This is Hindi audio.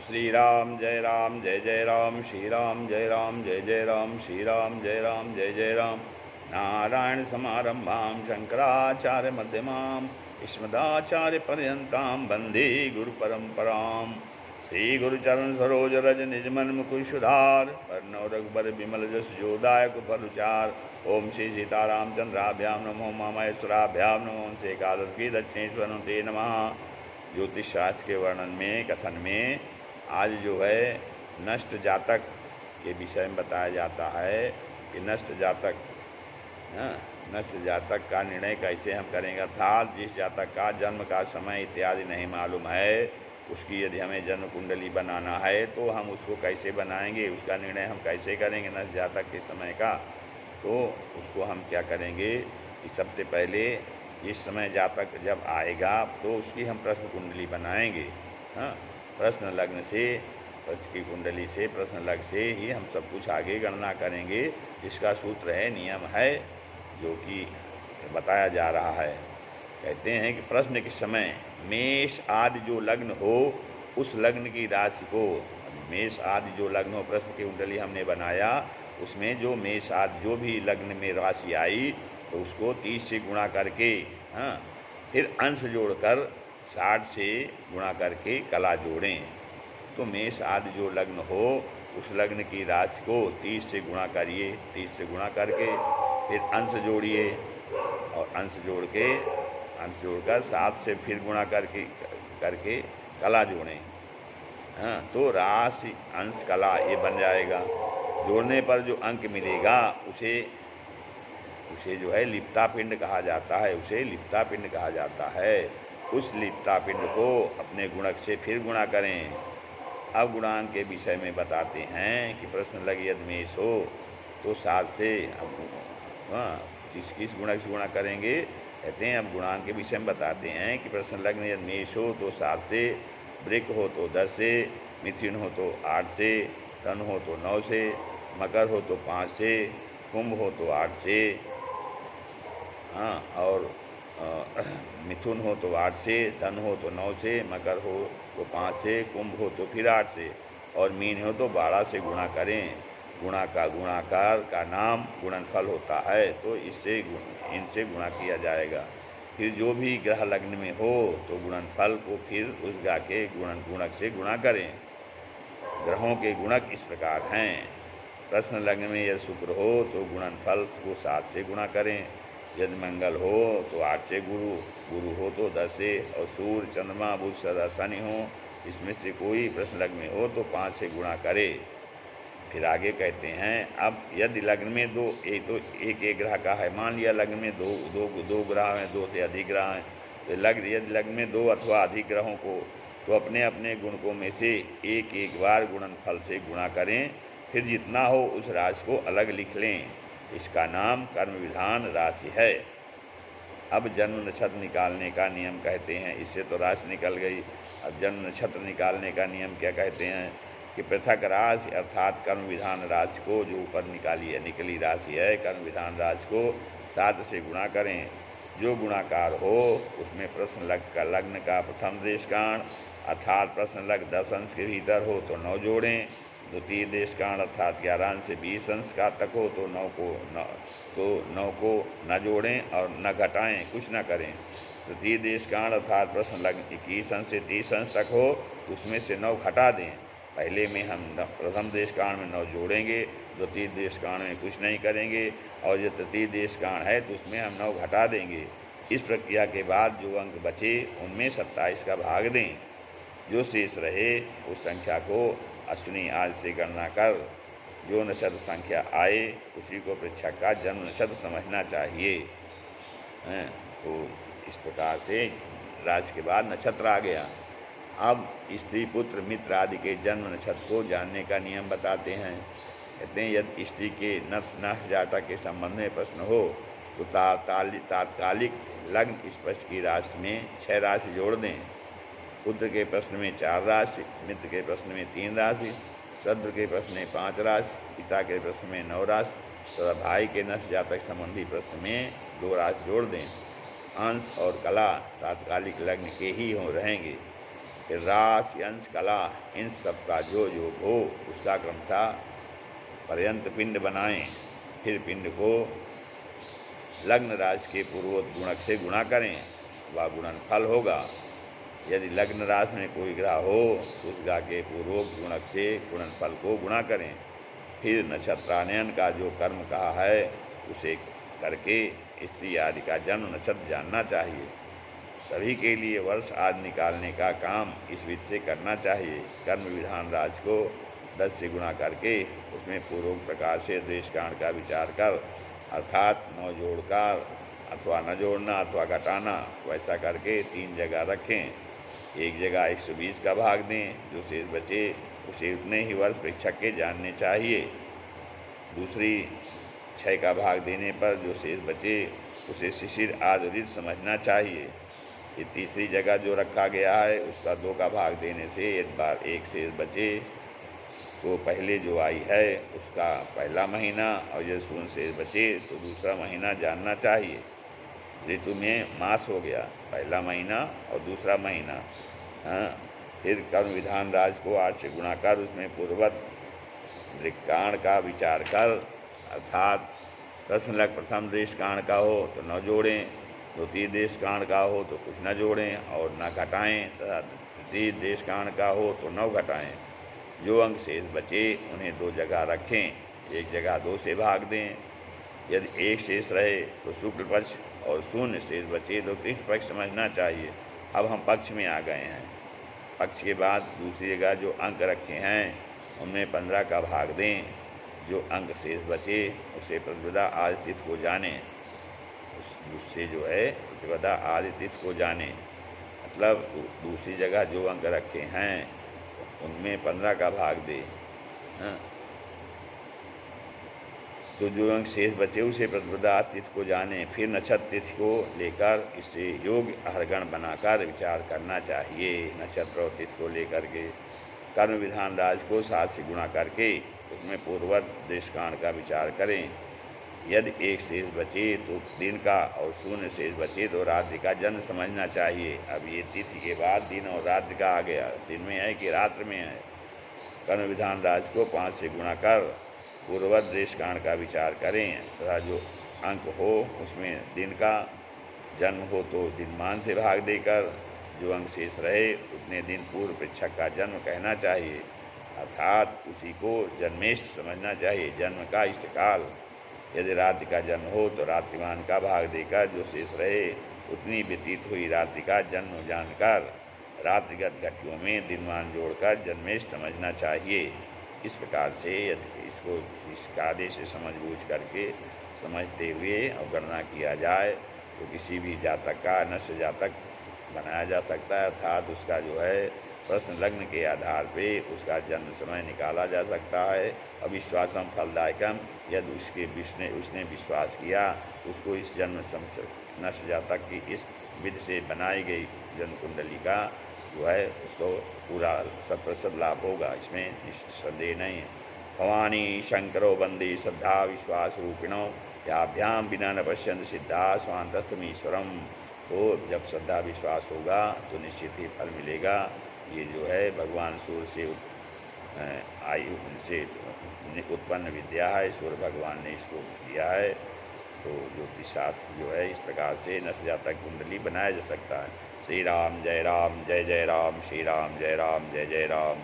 श्री राम जय राम जय जय राम, श्री राम जय राम जय जय राम, श्री राम जय राम जय जय राम। नारायण समारंभां शंकराचार्य मध्यमाम् अस्मदाचार्य पर्यन्तां वन्दे गुरुपरम्पराम्। श्री गुरुचरण सरोज रज निजमन मुकुर सुधार, वरनौ रघुबर विमल जस जोदायक फलचार। ओम श्री सीतारामचंद्राभ्याम नमो मामहेश्वराभ्याम नमो से एकादश की दक्षिणेश्वर ते नमः। ज्योतिष शास्त्र के वर्णन में कथन में आज जो है नष्ट जातक के विषय में बताया जाता है कि नष्ट जातक नष्ट जातक का निर्णय कैसे हम करेंगे, अर्थात जिस जातक का जन्म का समय इत्यादि नहीं मालूम है, उसकी यदि हमें जन्म कुंडली बनाना है तो हम उसको कैसे बनाएंगे, उसका निर्णय हम कैसे करेंगे नष्ट जातक के समय का। तो उसको हम क्या करेंगे कि सबसे पहले इस समय जातक जब आएगा तो उसकी हम प्रश्न कुंडली बनाएंगे। प्रश्न लग्न से, प्रश्न की कुंडली से, प्रश्न लग्न से ही हम सब कुछ आगे गणना करेंगे। इसका सूत्र है, नियम है जो कि बताया जा रहा है। कहते हैं कि प्रश्न के समय मेष आदि जो लग्न हो उस लग्न की राशि को, मेष आदि जो लग्न हो, प्रश्न की कुंडली हमने बनाया, उसमें जो मेष आदि जो भी लग्न में राशि आई तो उसको 30 से गुणा करके फिर अंश जोड़कर 60 से गुणा करके कला जोड़ें। तो मेष आदि जो लग्न हो उस लग्न की राशि को 30 से गुणा करिए, 30 से गुणा करके फिर अंश जोड़िए और अंश जोड़कर 7 से फिर गुणा करके कला जोड़ें। तो राशि अंश कला ये बन जाएगा। जोड़ने पर जो अंक मिलेगा उसे जो है लिप्ता पिंड कहा जाता है, उसे लिप्ता पिंड कहा जाता है। उस लिप्ता पिंड को अपने गुणक से फिर गुणा करें। अब गुणांक के विषय में बताते हैं कि प्रश्न लग यदि मेष हो तो 7 से किस गुणक से गुणा करेंगे कहते हैं। अब गुणांक के विषय में बताते हैं कि प्रश्न लग्न यदि मेष हो तो 7 से, वृक हो तो 10 से, मिथुन हो तो 8 से, धनु हो तो 9 से, मकर हो तो 5 से, कुंभ हो तो 8 से, और मिथुन हो तो 8 से, धनु हो तो 9 से, मकर हो तो 5 से, कुंभ हो तो फिर 8 से और मीन हो तो 12 से गुणा करें। गुणा का गुणाकार का नाम गुणनफल होता है, तो इनसे गुणा किया जाएगा। फिर जो भी ग्रह लग्न में हो तो गुणनफल को फिर उस ग्रह के गुणक से गुणा करें। ग्रहों के गुणक इस प्रकार हैं। प्रश्न लग्न में यदि शुक्र हो तो गुणनफल को 7 से गुणा करें। यदि मंगल हो तो 8 से, गुरु हो तो 10 से, और सूर्य, चंद्रमा, बुध, सदा, शनि हो, इसमें से कोई प्रश्न लग्न में हो तो 5 से गुणा करे। फिर आगे कहते हैं, अब यदि लग्न में एक ग्रह का है, मान लिया लग्न में दो ग्रह हैं, 2 से अधिक ग्रह हैं, तो यदि लग्न में 2 अथवा अधिक ग्रहों को तो अपने अपने गुणकों में से एक बार गुणनफल से गुणा करें। फिर जितना हो उस राशि को अलग लिख लें। इसका नाम कर्म विधान राशि है। अब जन्म नक्षत्र निकालने का नियम कहते हैं। इससे तो राशि निकल गई। अब जन्म नक्षत्र निकालने का नियम क्या कहते हैं कि पृथक राशि अर्थात कर्म विधान राशि को, जो ऊपर निकली राशि है, कर्म विधान राशि को 7 से गुणा करें। जो गुणाकार हो उसमें प्रश्न लग्न का प्रथम देशकांड अर्थात प्रश्न लग्न 10 अंश के भीतर हो तो 9 जोड़ें। द्वितीय देशकांड अर्थात 11 अंश से 20 अंश का तक हो तो 9 को न जोड़ें और न घटाएं, कुछ न करें। तृतीय देशकांड अर्थात प्रश्न लग्न 21 अंश से 30 अंश तक हो तो उसमें से 9 घटा दें। पहले में हम प्रथम देशकांड में 9 जोड़ेंगे, द्वितीय देशकांड में कुछ नहीं करेंगे, और जो तृतीय देशकांड है तो उसमें हम 9 घटा देंगे। इस प्रक्रिया के बाद जो अंक बचे उनमें 27 का भाग दें। जो शेष रहे उस संख्या को अश्विनी आदि से गणना कर जो नक्षत्र संख्या आए उसी को पृच्छक का जन्म नक्षत्र समझना चाहिए। तो इस प्रकार से राशि के बाद नक्षत्र आ गया। अब स्त्री, पुत्र, मित्र आदि के जन्म नक्षत्र को जानने का नियम बताते हैं। कहते हैं, यदि स्त्री के नष्ट जातक के संबंध में प्रश्न हो तो तात्कालिक लग्न स्पष्ट की राशि में 6 राशि जोड़ दें। पुत्र के प्रश्न में 4 राशि, मित्र के प्रश्न में 3 राशि, शत्रु के प्रश्न में 5 राशि, पिता के प्रश्न में 9 राशि तथा भाई के नष्ट जातक संबंधी प्रश्न में 2 राशि जोड़ दें। अंश और कला तात्कालिक लग्न के ही रहेंगे। फिर राशि अंश कला इन सब का जो योग हो उसका क्रमशः पर्यंत पिंड बनाएं। फिर पिंड को लग्न राशि के पूर्वोक्त गुणक से गुणा करें, वह गुणनफल होगा। यदि लग्न राशि में कोई ग्रह हो तो उस ग्रह के पूर्वोक्त गुणक से गुणनफल को गुणा करें। फिर नक्षत्रानयन का जो कर्म कहा है उसे करके स्त्री आदि का जन्म नक्षत्र जानना चाहिए। सभी के लिए वर्ष आदि निकालने का काम इस विधि से करना चाहिए। कर्म विधान राशि को 10 से गुणा करके उसमें पूर्वोक्त प्रकार से देश कांड का विचार कर, अर्थात 9 जोड़कर अथवा न जोड़ना अथवा घटाना, वैसा करके 3 जगह रखें। एक जगह 120 का भाग दें, जो शेष बचे उसे उतने ही वर्ष परीक्षक के जानने चाहिए। दूसरी 6 का भाग देने पर जो शेष बचे उसे शिशिर आदि ऋतु समझना चाहिए। ये तीसरी जगह जो रखा गया है उसका 2 का भाग देने से एक बार एक शेष बचे तो पहले जो आई है उसका पहला महीना, और यदि शून्य शेष बचे तो दूसरा महीना जानना चाहिए। ऋतु में मास हो गया, पहला महीना और दूसरा महीना। हाँ, फिर कर्म विधान राशि को 8 से गुणा कर उसमें पूर्ववत दृक्कांड का विचार कर, अर्थात प्रश्न लग प्रथम देश कांड का हो तो न जोड़ें, द्वितीय देश कांड का हो तो कुछ न जोड़ें और न घटाएं, तथा तृतीय देश कांड का हो तो 9 घटाएं। जो अंक शेष बचे उन्हें 2 जगह रखें, एक जगह 2 से भाग दें। यदि एक शेष रहे तो शुक्ल पक्ष और शून्य शेष बचे तो कृष्ण पक्ष समझना चाहिए। अब हम पक्ष में आ गए हैं। पक्ष के बाद दूसरी जगह जो अंक रखे हैं उनमें 15 का भाग दें। जो अंक शेष बचे उसे प्रतिपदा आदि तिथि को जानें, उससे जो है प्रतिपदा आदि तिथि को जानें। मतलब दूसरी जगह जो अंक रखे हैं उनमें 15 का भाग दे। हाँ, तो जो अंक शेष बचे उसे प्रतिपदा तिथि को जाने। फिर नक्षत्र तिथि को लेकर इससे योग्य अहरगण बनाकर विचार करना चाहिए। नक्षत्र और तिथि को लेकर के कर्म विधान राशि को 7 से गुणा करके उसमें पूर्ववत देशकांड का विचार करें। यदि एक शेष बचे तो दिन का और शून्य शेष बचे तो रात्रि का जन्म समझना चाहिए। अब ये तिथि के बाद दिन और रात्रि का आ गया, दिन में है कि रात्रि में है। कर्म विधान राशि को 5 से गुणा कर पूर्ववत देशकांड का विचार करें, तथा जो अंक हो उसमें दिन का जन्म हो तो दिनमान से भाग देकर जो अंक शेष रहे उतने दिन पूर्व पृच्छक का जन्म कहना चाहिए, अर्थात उसी को जन्मेष्ठ समझना चाहिए, जन्म का इष्टकाल। यदि रात्रि का जन्म हो तो रात्रिमान का भाग देकर जो शेष रहे उतनी व्यतीत हुई रात्रि का जन्म जानकर रात्रिगत घटियों में दिनमान जोड़कर जन्मेष्ठ समझना चाहिए। इस प्रकार से यदि इसको इस कायदे से समझ बूझ करके समझते हुए और गणना किया जाए तो किसी भी जातक का नश्य जातक बनाया जा सकता है, अर्थात उसका जो है प्रश्न लग्न के आधार पे उसका जन्म समय निकाला जा सकता है। अविश्वासम फलदायकम, यदि उसने विश्वास किया उसको इस जन्म नश्य जातक की इस विधि से बनाई गई जन्म कुंडली का जो है उसको पूरा 100% लाभ होगा, इसमें संदेह नहीं है। भवानी शंकरो वंदे श्रद्धा विश्वास रूपिणो याभ्याम बिना न पश्यंत सिद्धा स्वांतस्तमीश्वरम। तो जब श्रद्धा विश्वास होगा तो निश्चित ही फल मिलेगा। ये जो है भगवान सूर्य से आयु से उत्पन्न विद्या है, सूर्य भगवान ने इसको दिया है। तो ज्योतिष शास्त्र जो है इस प्रकार से नश्य जातक कुंडली बनाया जा सकता है। श्री राम जय राम जय जय राम, श्री राम जय राम जय जय राम।